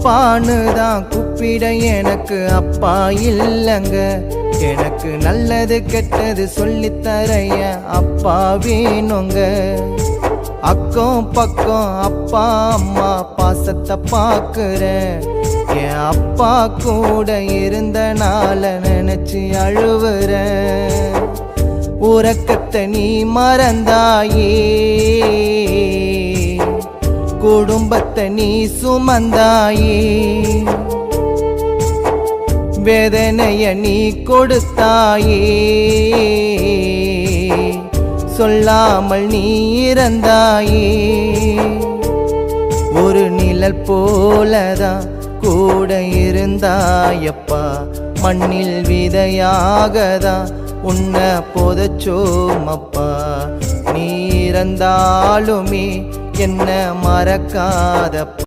அப்பான்னு தான் கூப்பிட எனக்கு அப்பா இல்லங்க. எனக்கு நல்லது கெட்டது சொல்லித்தரைய அப்பா வேணுங்க. அக்கம் பக்கம் அப்பா அம்மா பாசத்தை பார்க்கிறேன். என் அப்பா கூட இருந்தனால நினைச்சு அழுவுறேன். உறக்கத்தை நீ மறந்தாயே, குடும்பத்தை நீ சுமந்தாயே. வேதனைய நீ கொடுத்தாயே, சொல்லாமல் நீ இறந்தாயே. ஒரு நிழல் போலதான் கூட இருந்தாயப்பா. மண்ணில் விதையாகதான் உன்னை புதைச்சோமப்பா. நீ இறந்தாலுமே என்ன மறக்காதப்பா.